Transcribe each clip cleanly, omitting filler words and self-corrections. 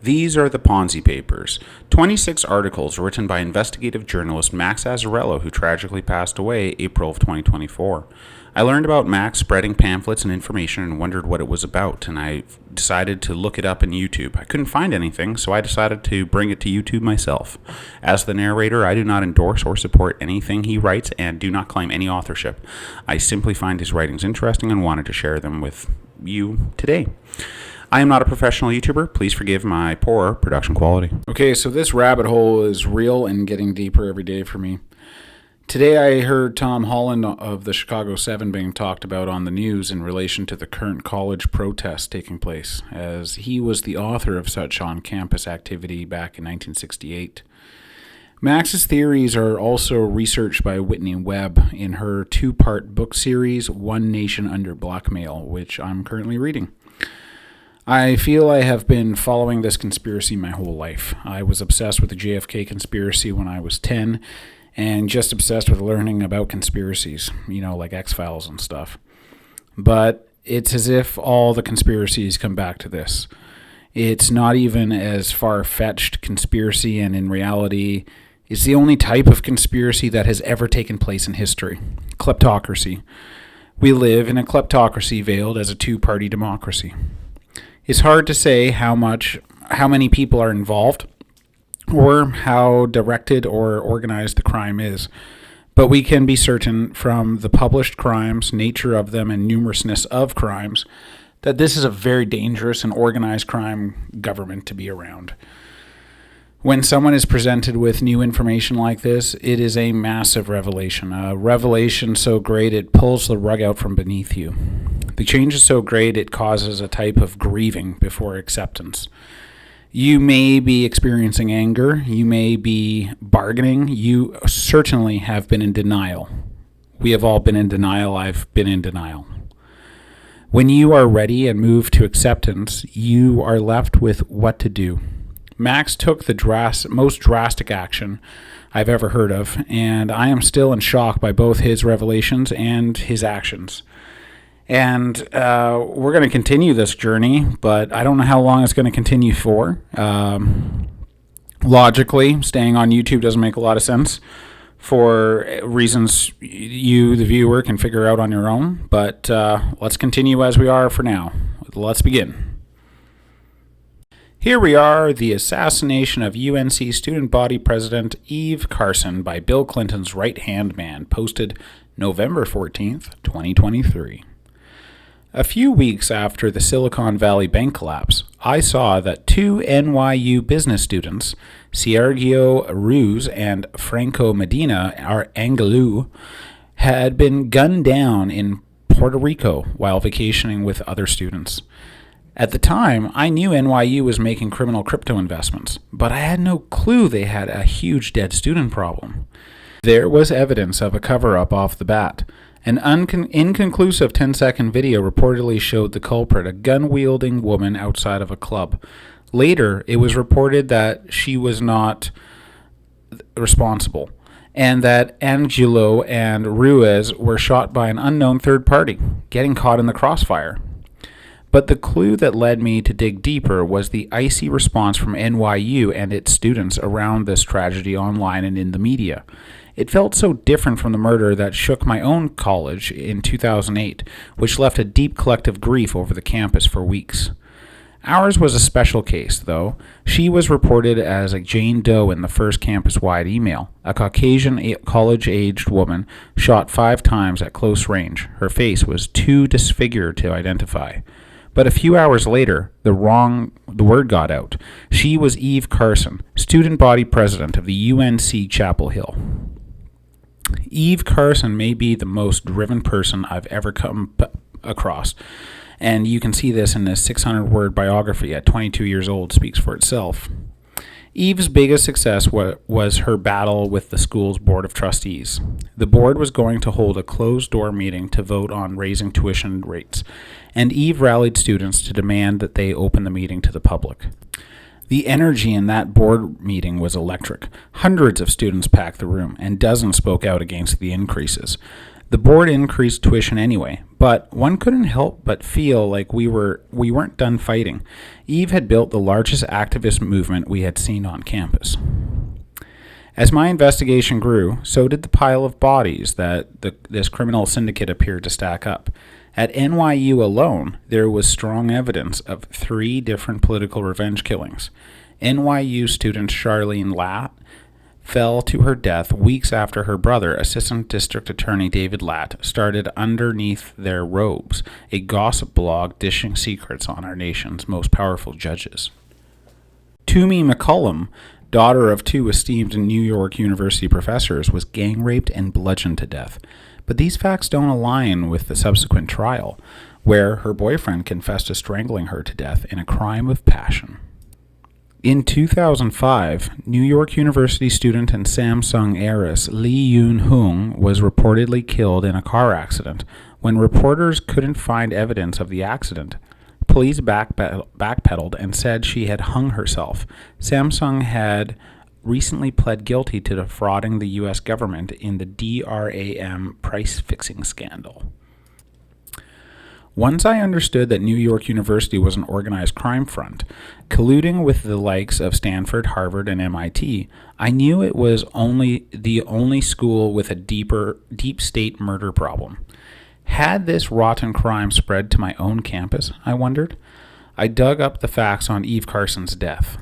These are the Ponzi Papers, 26 articles written by investigative journalist Max Azzarello, who tragically passed away April of 2024. I learned about Max spreading pamphlets and information and wondered what it was about, and I decided to look it up in YouTube. I couldn't find anything, so I decided to bring it to YouTube myself. As the narrator, I do not endorse or support anything he writes and do not claim any authorship. I simply find his writings interesting and wanted to share them with you today. I am not a professional YouTuber. Please forgive my poor production quality. Okay, so this rabbit hole is real and getting deeper every day for me. Today I heard Tom Holland of the Chicago 7 being talked about on the news in relation to the current college protests taking place, as he was the author of such on-campus activity back in 1968. Max's theories are also researched by Whitney Webb in her two-part book series, One Nation Under Blackmail, which I'm currently reading. I feel I have been following this conspiracy my whole life. I was obsessed with the JFK conspiracy when I was 10, and just obsessed with learning about conspiracies, like X-Files and stuff. But it's as if all the conspiracies come back to this. It's not even as far-fetched conspiracy, and in reality, it's the only type of conspiracy that has ever taken place in history. Kleptocracy. We live in a kleptocracy veiled as a two-party democracy. It's hard to say how many people are involved or how directed or organized the crime is, but we can be certain from the published crimes, nature of them, and numerousness of crimes that this is a very dangerous and organized crime government to be around. When someone is presented with new information like this, it is a massive revelation, a revelation so great it pulls the rug out from beneath you. The change is so great it causes a type of grieving before acceptance. You may be experiencing anger, you may be bargaining, you certainly have been in denial. We have all been in denial, I've been in denial. When you are ready and move to acceptance, you are left with what to do. Max took the most drastic action I've ever heard of, and I am still in shock by both his revelations and his actions. And we're going to continue this journey, but I don't know how long it's going to continue for. Logically, staying on YouTube doesn't make a lot of sense for reasons you, the viewer, can figure out on your own. But let's continue as we are for now. Let's begin. Here we are, the assassination of UNC student body president Eve Carson by Bill Clinton's right-hand man, posted November 14th, 2023. A few weeks after the Silicon Valley bank collapse, I saw that two NYU business students, Sergio Ruz and Franco Medina Angelou, had been gunned down in Puerto Rico while vacationing with other students. At the time, I knew NYU was making criminal crypto investments, but I had no clue they had a huge dead student problem. There was evidence of a cover-up off the bat. An inconclusive 10-second video reportedly showed the culprit, a gun-wielding woman outside of a club. Later, it was reported that she was not responsible, and that Angelo and Ruiz were shot by an unknown third party, getting caught in the crossfire. But the clue that led me to dig deeper was the icy response from NYU and its students around this tragedy online and in the media. It felt so different from the murder that shook my own college in 2008, which left a deep collective grief over the campus for weeks. Ours was a special case, though. She was reported as a Jane Doe in the first campus-wide email, a Caucasian college-aged woman shot 5 times at close range. Her face was too disfigured to identify. But a few hours later, the word got out. She was Eve Carson, student body president of the UNC Chapel Hill. Eve Carson may be the most driven person I've ever come across, and you can see this in this 600-word biography at 22 years old speaks for itself. Eve's biggest success was her battle with the school's board of trustees. The board was going to hold a closed-door meeting to vote on raising tuition rates, and Eve rallied students to demand that they open the meeting to the public. The energy in that board meeting was electric. Hundreds of students packed the room, and dozens spoke out against the increases. The board increased tuition anyway, but one couldn't help but feel like we weren't done fighting. Eve had built the largest activist movement we had seen on campus. As my investigation grew, so did the pile of bodies that this criminal syndicate appeared to stack up. At NYU alone, there was strong evidence of 3 different political revenge killings. NYU student Charlene Latt fell to her death weeks after her brother, Assistant District Attorney David Latt, started Underneath Their Robes, a gossip blog dishing secrets on our nation's most powerful judges. Toomey McCullum, daughter of 2 esteemed New York University professors, was gang raped and bludgeoned to death. But these facts don't align with the subsequent trial, where her boyfriend confessed to strangling her to death in a crime of passion. In 2005, New York University student and Samsung heiress Lee Yoon-hung was reportedly killed in a car accident. When reporters couldn't find evidence of the accident, police backpedaled and said she had hung herself. Samsung had recently pled guilty to defrauding the U.S. government in the DRAM price-fixing scandal. Once I understood that New York University was an organized crime front, colluding with the likes of Stanford, Harvard, and MIT, I knew it was the only school with a deep state murder problem. Had this rotten crime spread to my own campus, I wondered? I dug up the facts on Eve Carson's death.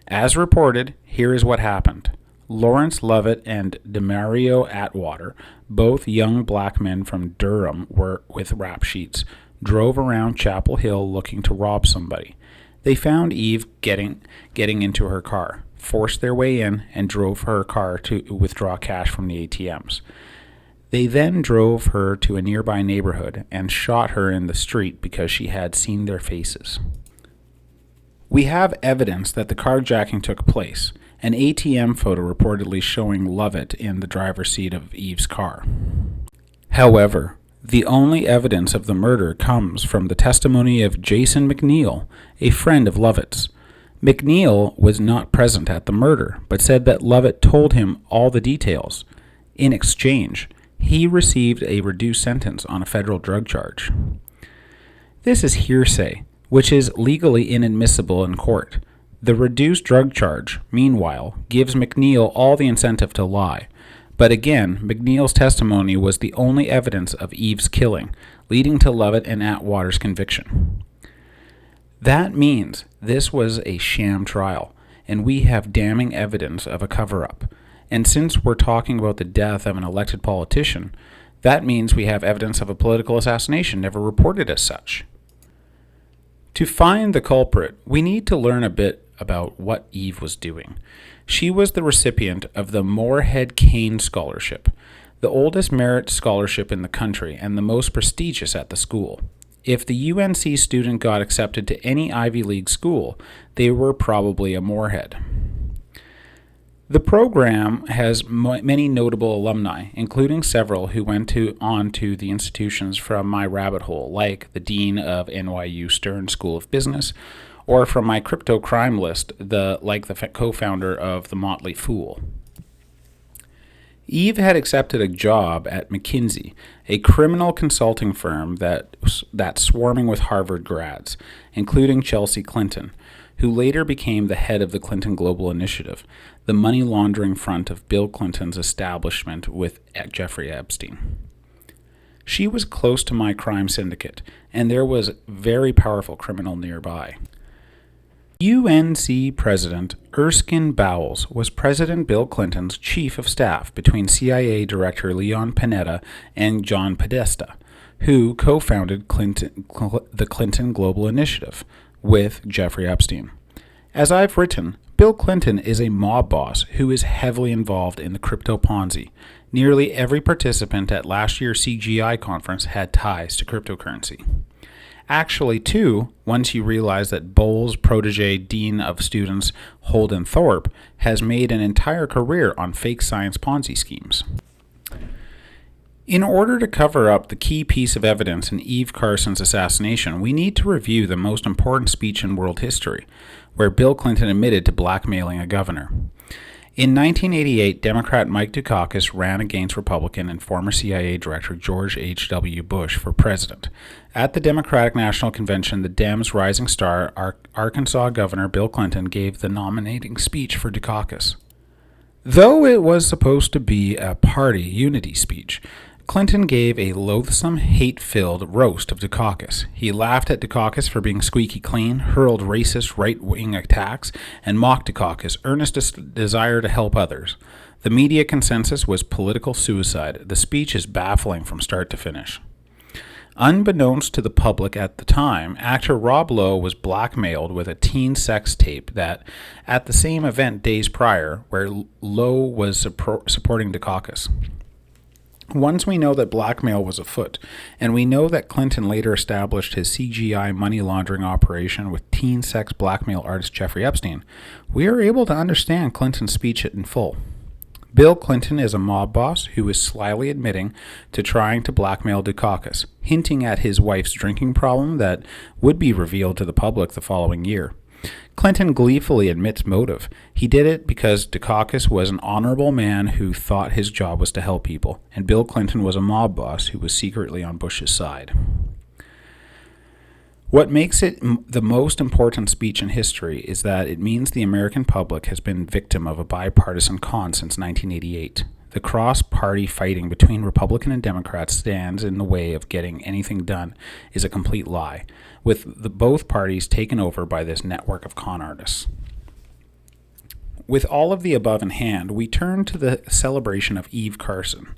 As reported, here is what happened. Lawrence Lovett and Demario Atwater, both young black men from Durham with rap sheets, drove around Chapel Hill looking to rob somebody. They found Eve getting into her car, forced their way in, and drove her car to withdraw cash from the ATMs. They then drove her to a nearby neighborhood and shot her in the street because she had seen their faces. We have evidence that the carjacking took place, an ATM photo reportedly showing Lovett in the driver's seat of Eve's car. However, the only evidence of the murder comes from the testimony of Jason McNeil, a friend of Lovett's. McNeil was not present at the murder, but said that Lovett told him all the details. In exchange, he received a reduced sentence on a federal drug charge. This is hearsay, which is legally inadmissible in court. The reduced drug charge, meanwhile, gives McNeil all the incentive to lie. But again, McNeil's testimony was the only evidence of Eve's killing, leading to Lovett and Atwater's conviction. That means this was a sham trial, and we have damning evidence of a cover-up. And since we're talking about the death of an elected politician, that means we have evidence of a political assassination never reported as such. To find the culprit, we need to learn a bit about what Eve was doing. She was the recipient of the Moorhead Kane Scholarship, the oldest merit scholarship in the country and the most prestigious at the school. If the UNC student got accepted to any Ivy League school, they were probably a Moorhead. The program has many notable alumni, including several who went on to the institutions from my rabbit hole, like the dean of NYU Stern School of Business, or from my crypto crime list, like the co-founder of the Motley Fool. Eve had accepted a job at McKinsey, a criminal consulting firm that's swarming with Harvard grads, including Chelsea Clinton, who later became the head of the Clinton Global Initiative, the money laundering front of Bill Clinton's establishment with Jeffrey Epstein. She was close to my crime syndicate, and there was a very powerful criminal nearby. UNC President Erskine Bowles was President Bill Clinton's chief of staff between CIA Director Leon Panetta and John Podesta, who co-founded the Clinton Global Initiative with Jeffrey Epstein. As I've written, Bill Clinton is a mob boss who is heavily involved in the crypto Ponzi. Nearly every participant at last year's CGI conference had ties to cryptocurrency. Actually, too, once you realize that Bowles' protege dean of students, Holden Thorpe, has made an entire career on fake science Ponzi schemes. In order to cover up the key piece of evidence in Eve Carson's assassination, we need to review the most important speech in world history, where Bill Clinton admitted to blackmailing a governor. In 1988, Democrat Mike Dukakis ran against Republican and former CIA Director George H.W. Bush for president. At the Democratic National Convention, the Dems' rising star, Arkansas Governor Bill Clinton, gave the nominating speech for Dukakis. Though it was supposed to be a party unity speech, Clinton gave a loathsome, hate-filled roast of Dukakis. He laughed at Dukakis for being squeaky clean, hurled racist right-wing attacks, and mocked Dukakis' earnest desire to help others. The media consensus was political suicide. The speech is baffling from start to finish. Unbeknownst to the public at the time, actor Rob Lowe was blackmailed with a teen sex tape that, at the same event days prior, where Lowe was supporting Dukakis. Once we know that blackmail was afoot, and we know that Clinton later established his CGI money laundering operation with teen sex blackmail artist Jeffrey Epstein, we are able to understand Clinton's speech in full. Bill Clinton is a mob boss who is slyly admitting to trying to blackmail Dukakis, hinting at his wife's drinking problem that would be revealed to the public the following year. Clinton gleefully admits motive. He did it because Dukakis was an honorable man who thought his job was to help people, and Bill Clinton was a mob boss who was secretly on Bush's side. What makes it the most important speech in history is that it means the American public has been victim of a bipartisan con since 1988. The cross-party fighting between Republican and Democrats stands in the way of getting anything done is a complete lie, with both parties taken over by this network of con artists. With all of the above in hand, we turn to the celebration of Eve Carson,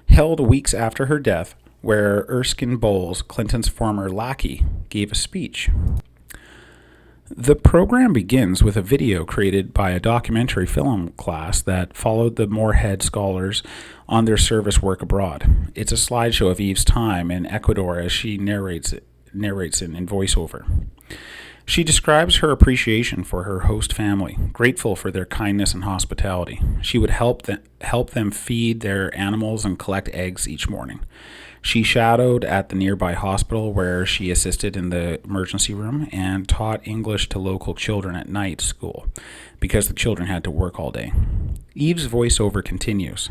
held weeks after her death, where Erskine Bowles, Clinton's former lackey, gave a speech. The program begins with a video created by a documentary film class that followed the Moorhead scholars on their service work abroad. It's a slideshow of Eve's time in Ecuador as she narrates it in voiceover. She describes her appreciation for her host family, grateful for their kindness and hospitality. She would help them feed their animals and collect eggs each morning. She shadowed at the nearby hospital where she assisted in the emergency room and taught English to local children at night school because the children had to work all day. Eve's voiceover continues.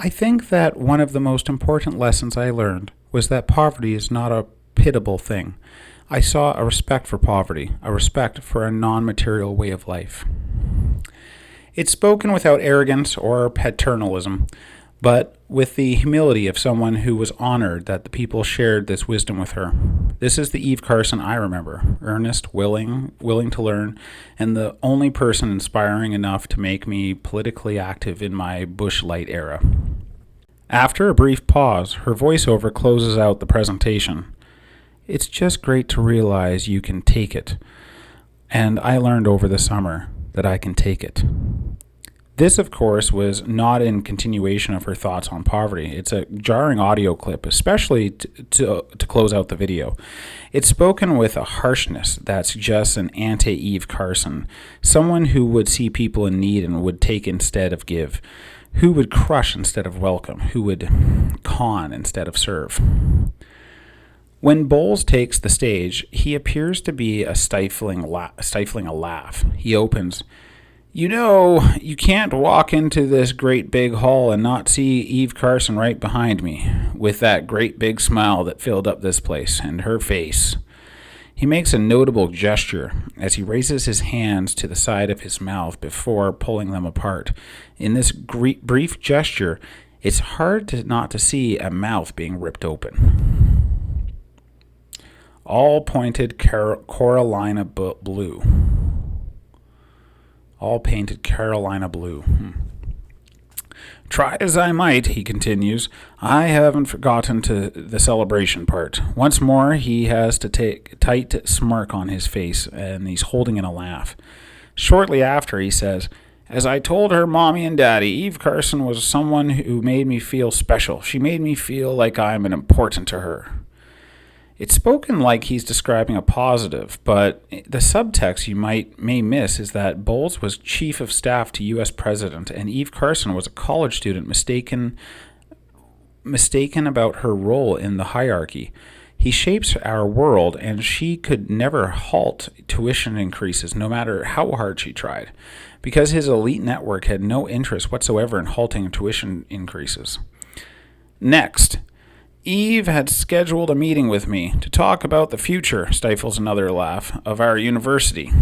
I think that one of the most important lessons I learned was that poverty is not a pitiable thing. I saw a respect for poverty, a respect for a non-material way of life. It's spoken without arrogance or paternalism, but with the humility of someone who was honored that the people shared this wisdom with her. This is the Eve Carson I remember, earnest, willing to learn, and the only person inspiring enough to make me politically active in my Bush Light era. After a brief pause, her voiceover closes out the presentation. It's just great to realize you can take it, and I learned over the summer that I can take it. This, of course, was not in continuation of her thoughts on poverty. It's a jarring audio clip, especially to close out the video. It's spoken with a harshness that suggests an anti-Eve Carson, someone who would see people in need and would take instead of give, who would crush instead of welcome, who would con instead of serve. When Bowles takes the stage, he appears to be stifling a laugh. He opens, "You know, you can't walk into this great big hall and not see Eve Carson right behind me, with that great big smile that filled up this place, and her face." He makes a notable gesture as he raises his hands to the side of his mouth before pulling them apart. In this brief gesture, it's hard not to see a mouth being ripped open. All pointed Carolina blue. All painted Carolina blue. Try as I might, he continues, I haven't forgotten to the celebration part. Once more, he has to take a tight smirk on his face, and he's holding in a laugh. Shortly after, he says, as I told her mommy and daddy, Eve Carson was someone who made me feel special. She made me feel like I'm important to her. It's spoken like he's describing a positive, but the subtext you may miss is that Bowles was chief of staff to U.S. President, and Eve Carson was a college student mistaken about her role in the hierarchy. He shapes our world, and she could never halt tuition increases, no matter how hard she tried, because his elite network had no interest whatsoever in halting tuition increases. Next, Eve had scheduled a meeting with me to talk about the future, stifles another laugh, of our university.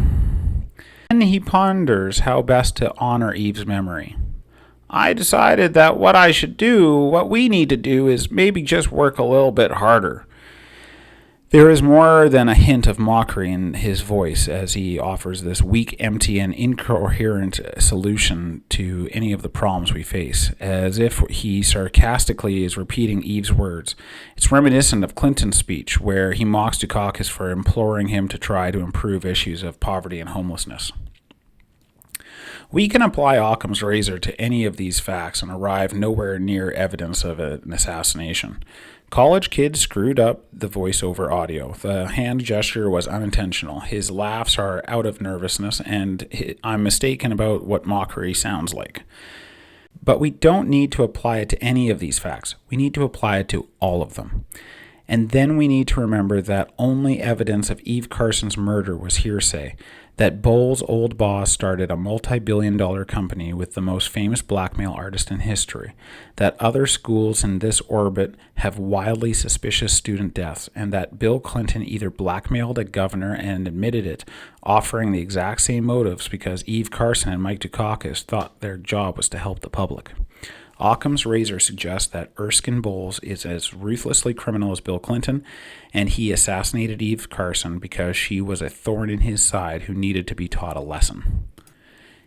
Then he ponders how best to honor Eve's memory. I decided that what we need to do is maybe just work a little bit harder. There is more than a hint of mockery in his voice as he offers this weak, empty, and incoherent solution to any of the problems we face, as if he sarcastically is repeating Eve's words. It's reminiscent of Clinton's speech, where he mocks Dukakis for imploring him to try to improve issues of poverty and homelessness. We can apply Occam's razor to any of these facts and arrive nowhere near evidence of an assassination. College kids screwed up the voiceover audio. The hand gesture was unintentional. His laughs are out of nervousness, and I'm mistaken about what mockery sounds like. But we don't need to apply it to any of these facts. We need to apply it to all of them. And then we need to remember that only evidence of Eve Carson's murder was hearsay, that Bowles' old boss started a multi-billion-dollar company with the most famous blackmail artist in history, that other schools in this orbit have wildly suspicious student deaths, and that Bill Clinton either blackmailed a governor and admitted it, offering the exact same motives because Eve Carson and Mike Dukakis thought their job was to help the public. Occam's razor suggests that Erskine Bowles is as ruthlessly criminal as Bill Clinton, and he assassinated Eve Carson because she was a thorn in his side who needed to be taught a lesson.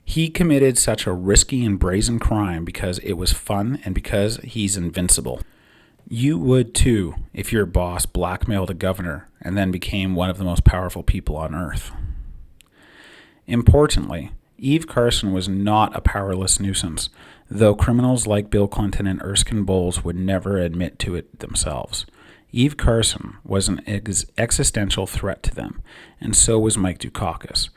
He committed such a risky and brazen crime because it was fun and because he's invincible. You would too if your boss blackmailed a governor and then became one of the most powerful people on earth. Importantly, Eve Carson was not a powerless nuisance, though criminals like Bill Clinton and Erskine Bowles would never admit to it themselves. Eve Carson was an existential threat to them, and so was Mike Dukakis.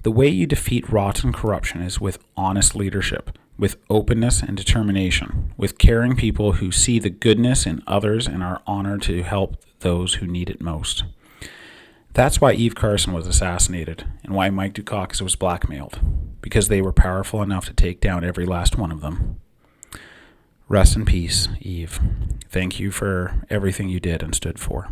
The way you defeat rotten corruption is with honest leadership, with openness and determination, with caring people who see the goodness in others and are honored to help those who need it most. That's why Eve Carson was assassinated, and why Mike Dukakis was blackmailed, because they were powerful enough to take down every last one of them. Rest in peace, Eve. Thank you for everything you did and stood for.